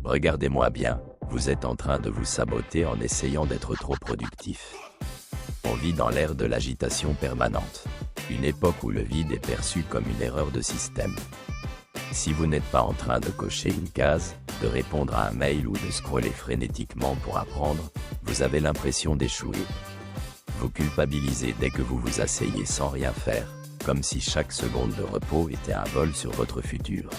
Regardez-moi bien, vous êtes en train de vous saboter en essayant d'être trop productif. On vit dans l'ère de l'agitation permanente. Une époque où le vide est perçu comme une erreur de système. Si vous n'êtes pas en train de cocher une case, de répondre à un mail ou de scroller frénétiquement pour apprendre, vous avez l'impression d'échouer. Vous culpabilisez dès que vous vous asseyez sans rien faire, comme si chaque seconde de repos était un vol sur votre futur.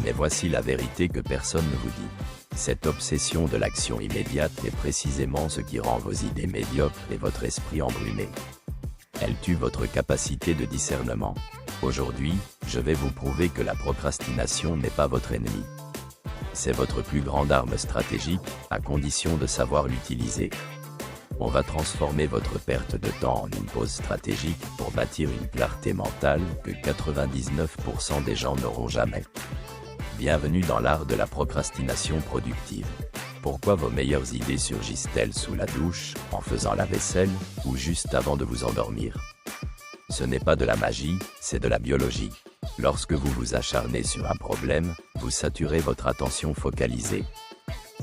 Mais voici la vérité que personne ne vous dit. Cette obsession de l'action immédiate est précisément ce qui rend vos idées médiocres et votre esprit embrumé. Elle tue votre capacité de discernement. Aujourd'hui, je vais vous prouver que la procrastination n'est pas votre ennemi. C'est votre plus grande arme stratégique, à condition de savoir l'utiliser. On va transformer votre perte de temps en une pause stratégique pour bâtir une clarté mentale que 99% des gens n'auront jamais. Bienvenue dans l'art de la procrastination productive. Pourquoi vos meilleures idées surgissent-elles sous la douche, en faisant la vaisselle, ou juste avant de vous endormir? Ce n'est pas de la magie, c'est de la biologie. Lorsque vous vous acharnez sur un problème, vous saturez votre attention focalisée.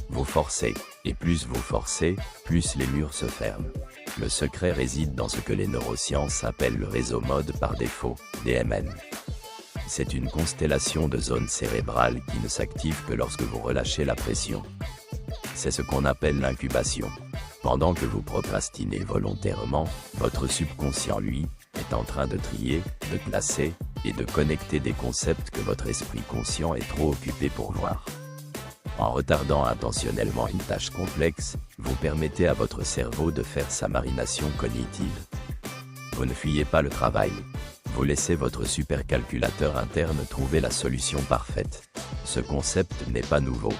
Vous forcez, et plus vous forcez, plus les murs se ferment. Le secret réside dans ce que les neurosciences appellent le réseau mode par défaut, DMN. C'est une constellation de zones cérébrales qui ne s'active que lorsque vous relâchez la pression. C'est ce qu'on appelle l'incubation. Pendant que vous procrastinez volontairement, votre subconscient, lui, est en train de trier, de classer, et de connecter des concepts que votre esprit conscient est trop occupé pour voir. En retardant intentionnellement une tâche complexe, vous permettez à votre cerveau de faire sa marination cognitive. Vous ne fuyez pas le travail. Vous laissez votre supercalculateur interne trouver la solution parfaite. Ce concept n'est pas nouveau.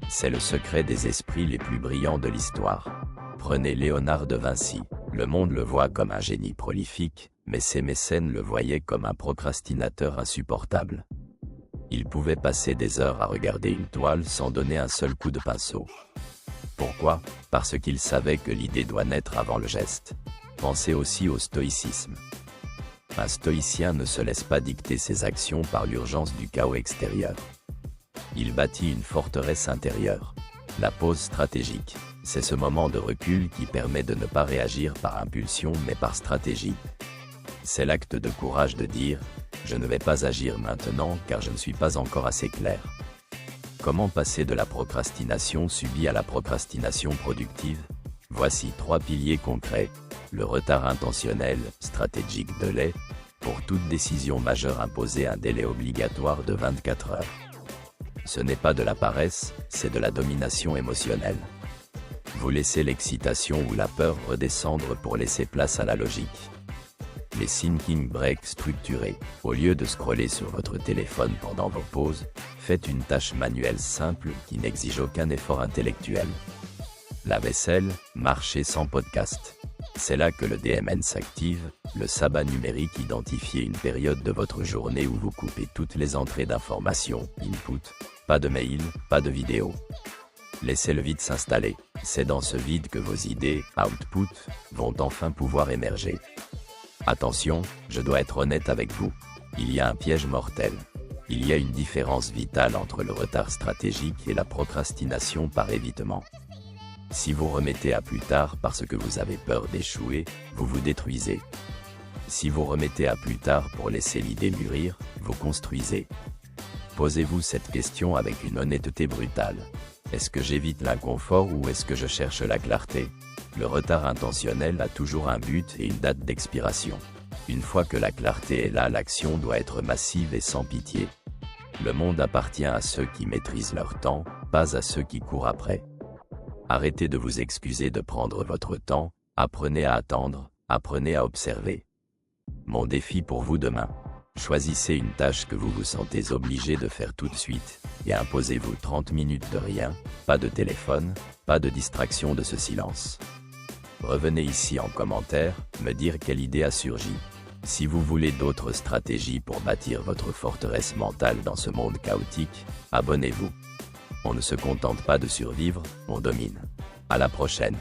C'est le secret des esprits les plus brillants de l'histoire. Prenez Léonard de Vinci. Le monde le voit comme un génie prolifique, mais ses mécènes le voyaient comme un procrastinateur insupportable. Il pouvait passer des heures à regarder une toile sans donner un seul coup de pinceau. Pourquoi? Parce qu'il savait que l'idée doit naître avant le geste. Pensez aussi au stoïcisme. Un stoïcien ne se laisse pas dicter ses actions par l'urgence du chaos extérieur. Il bâtit une forteresse intérieure. La pause stratégique, c'est ce moment de recul qui permet de ne pas réagir par impulsion mais par stratégie. C'est l'acte de courage de dire « Je ne vais pas agir maintenant car je ne suis pas encore assez clair ». Comment passer de la procrastination subie à la procrastination productive? Voici 3 piliers concrets. Le retard intentionnel, stratégique délai. Pour toute décision majeure, imposer un délai obligatoire de 24 heures. Ce n'est pas de la paresse, c'est de la domination émotionnelle. Vous laissez l'excitation ou la peur redescendre pour laisser place à la logique. Les thinking breaks structurés. Au lieu de scroller sur votre téléphone pendant vos pauses, faites une tâche manuelle simple qui n'exige aucun effort intellectuel. La vaisselle, marcher sans podcast. C'est là que le DMN s'active, le sabbat numérique. Identifiez une période de votre journée où vous coupez toutes les entrées d'informations, input, pas de mail, pas de vidéo. Laissez le vide s'installer. C'est dans ce vide que vos idées, output, vont enfin pouvoir émerger. Attention, je dois être honnête avec vous. Il y a un piège mortel. Il y a une différence vitale entre le retard stratégique et la procrastination par évitement. Si vous remettez à plus tard parce que vous avez peur d'échouer, vous vous détruisez. Si vous remettez à plus tard pour laisser l'idée mûrir, vous construisez. Posez-vous cette question avec une honnêteté brutale. Est-ce que j'évite l'inconfort ou est-ce que je cherche la clarté? Le retard intentionnel a toujours un but et une date d'expiration. Une fois que la clarté est là, l'action doit être massive et sans pitié. Le monde appartient à ceux qui maîtrisent leur temps, pas à ceux qui courent après. Arrêtez de vous excuser de prendre votre temps, apprenez à attendre, apprenez à observer. Mon défi pour vous demain. Choisissez une tâche que vous vous sentez obligé de faire tout de suite, et imposez-vous 30 minutes de rien, pas de téléphone, pas de distraction de ce silence. Revenez ici en commentaire, me dire quelle idée a surgi. Si vous voulez d'autres stratégies pour bâtir votre forteresse mentale dans ce monde chaotique, abonnez-vous. On ne se contente pas de survivre, on domine. À la prochaine.